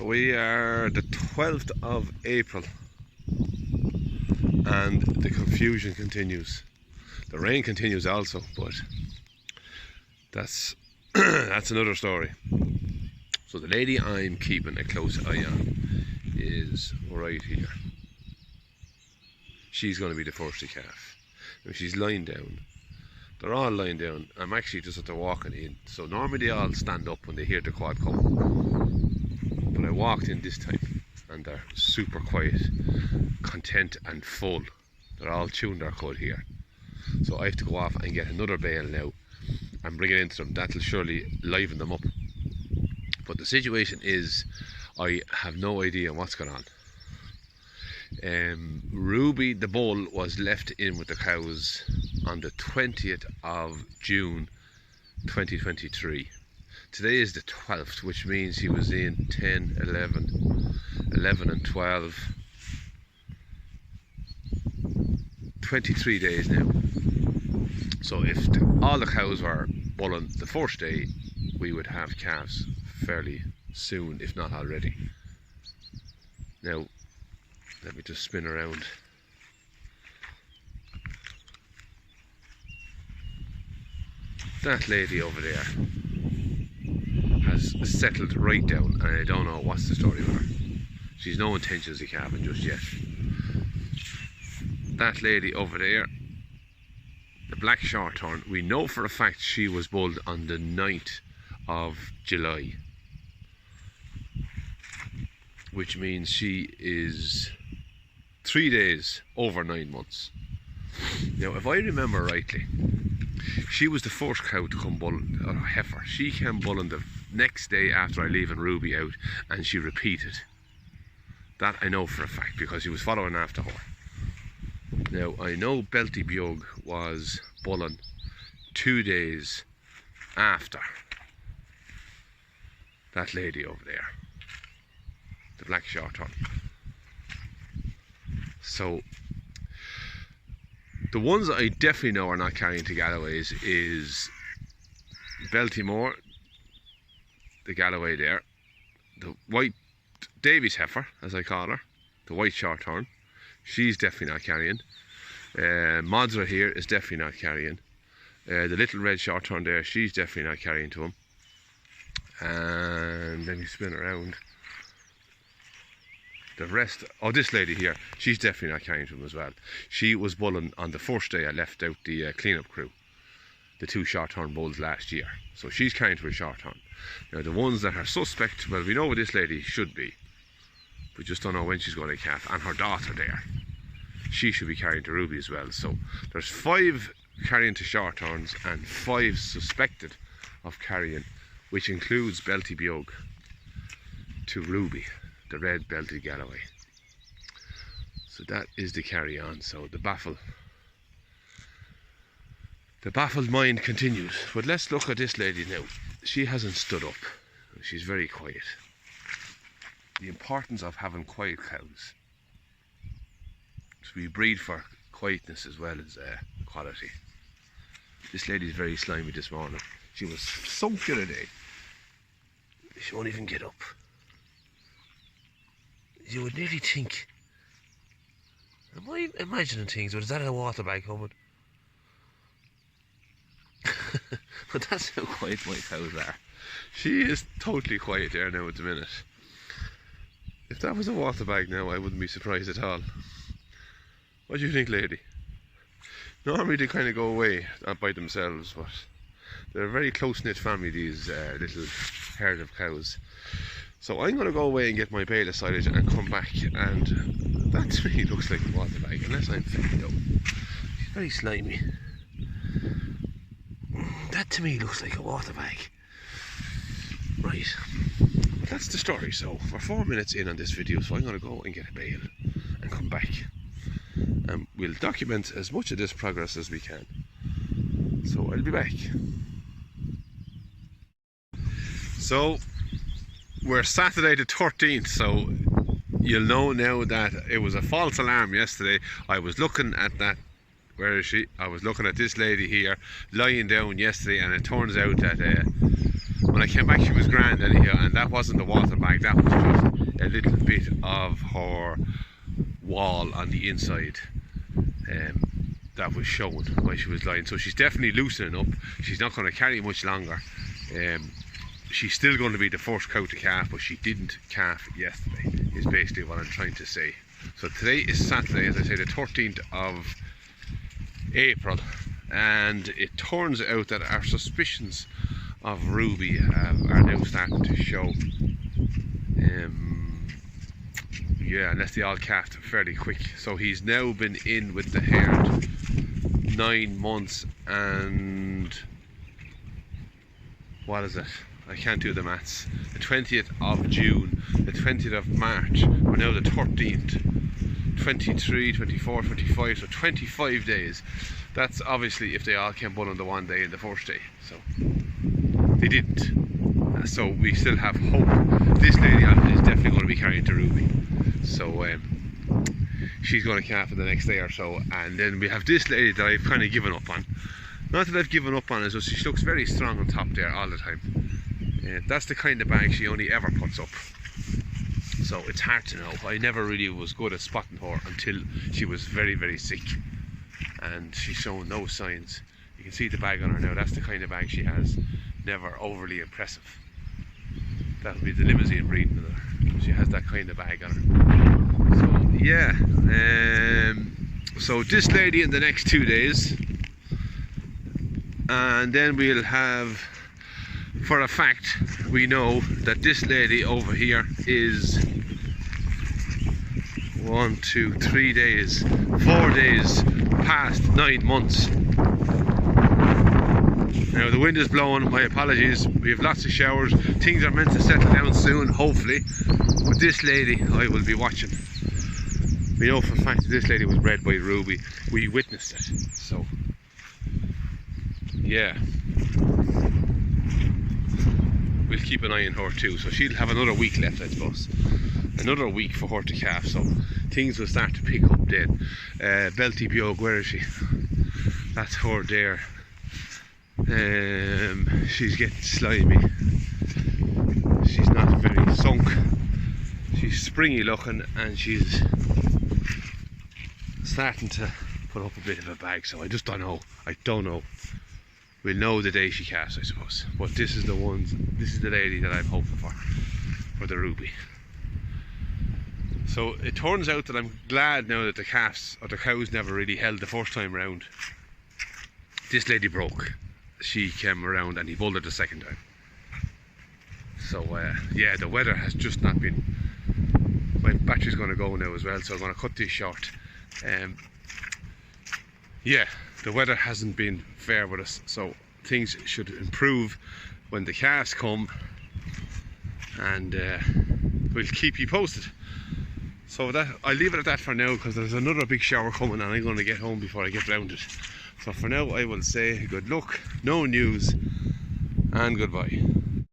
So we are the 12th of April and the confusion continues. The rain continues also, but that's that's another story. So the lady I'm keeping a close eye on is right here. She's going to be the first to calf. Now she's lying down. They're all lying down. I'm actually just at the walking in. So normally they all stand up when they hear the quad come. But I walked in this time and they're super quiet, content and full. They're all chewing their cud here. So I have to go off and get another bale now and bring it into them. That'll surely liven them up. But the situation is, I have no idea what's going on. Ruby the bull was left in with the cows on the 20th of June 2023. Today is the 12th, which means he was in 10, 11 and 12, 23 days now. So if all the cows were bulling the first day, we would have calves fairly soon, if not already. Now let me just spin around. That lady over there has settled right down, and I don't know what's the story with her. She's no intentions of calving just yet. That lady over there, the black shorthorn, we know for a fact she was bulled on the 9th of July, which means she is 3 days over 9 months. Now if I remember rightly, she was the first cow to come bulling, or heifer. She came bulling the next day after I leaving Ruby out, and she repeated. That I know for a fact because he was following after her. Now I know Belty Bug was bulling 2 days after that lady over there, the black shorthorn. So the ones that I definitely know are not carrying to Galloways is Beltymore, the Galloway there, the white Davies heifer, as I call her, the white shorthorn, she's definitely not carrying. Modsra here is definitely not carrying. The little red shorthorn there, she's definitely not carrying to him. And let me spin around. The rest, oh, this lady here, she's definitely not carrying to him as well. She was bulling on the first day I left out the cleanup crew, the 2 shorthorn bulls last year. So she's carrying to a shorthorn. Now the ones that are suspect, well, we know what this lady should be. We just don't know when she's going to calf. And her daughter there, she should be carrying to Ruby as well. So there's 5 carrying to shorthorns and 5 suspected of carrying, which includes Belty Bug to Ruby, the red belted Galloway. So that is the carry on. So the baffled mind continues. But let's look at this lady now. She hasn't stood up. She's very quiet. The importance of having quiet cows. So we breed for quietness as well as quality. This lady's very slimy this morning. She was soaked the other day. She won't even get up. You would nearly think, am I imagining things, or is that a water bag coming? But that's how quiet my cows are. She is totally quiet there now at the minute. If that was a water bag now, I wouldn't be surprised at all. What do you think, lady? Normally they kind of go away by themselves, but they're a very close-knit family, these little herd of cows. So I'm going to go away and get my bale of silage and come back, and that to me looks like a water bag, unless I'm thinking, though. She's very slimy. That to me looks like a water bag. Right, that's the story. So we're 4 minutes in on this video, so I'm going to go and get a bale and come back. And we'll document as much of this progress as we can. So I'll be back. So we're Saturday the 13th, so you'll know now that it was a false alarm yesterday. I was looking at that, where is she? I was looking at this lady here lying down yesterday, and it turns out that when I came back she was grand anyhow, and that wasn't the water bag, that was just a little bit of her wall on the inside that was shown while she was lying. So she's definitely loosening up. She's not going to carry much longer. She's still going to be the first cow to calf, but she didn't calf yesterday, is basically what I'm trying to say. So today is Saturday, as I say, the 13th of April, and it turns out that our suspicions of Ruby are now starting to show. Yeah, unless they all calved fairly quick. So he's now been in with the herd 9 months and what is it? I can't do the maths. The 20th of June, the 20th of March, we're now the 13th. 23, 24, 25, so 25 days. That's obviously if they all came bull on the one day in the first day. So they didn't. So we still have hope. This lady is definitely going to be carrying to Ruby. So she's going to calf for the next day or so. And then we have this lady that I've kind of given up on. Not that I've given up on her, so she looks very strong on top there all the time. That's the kind of bag she only ever puts up. So it's hard to know. I never really was good at spotting her until she was very, very sick. And she's showing no signs. You can see the bag on her now. That's the kind of bag she has. Never overly impressive. That would be the limousine breeding with her. She has that kind of bag on her. So yeah. So this lady in the next 2 days. And then we'll have, for a fact, we know that this lady over here is 1, 2, 3 days, 4 days past 9 months. Now the wind is blowing, my apologies, we have lots of showers, things are meant to settle down soon, hopefully, but this lady I will be watching. We know for a fact that this lady was bred by Ruby, we witnessed it, so yeah. We'll keep an eye on her too, so she'll have another week left, I suppose. Another week for her to calf, so things will start to pick up then. Belty Biog, where is she? That's her there. She's getting slimy. She's not very sunk. She's springy looking and she's starting to put up a bit of a bag, so I just don't know. I don't know. We'll know the day she calves, I suppose. But this is the lady that I'm hoping for the Ruby. So it turns out that I'm glad now that the calves or the cows never really held the first time round. This lady broke. She came around and he bulled her the second time. So yeah, the weather has just not been. My battery's going to go now as well, so I'm going to cut this short. Yeah, the weather hasn't been fair with us, so things should improve when the calves come, and we'll keep you posted. So that I'll leave it at that for now, because there's another big shower coming and I'm going to get home before I get round it. So for now I will say good luck, no news, and goodbye.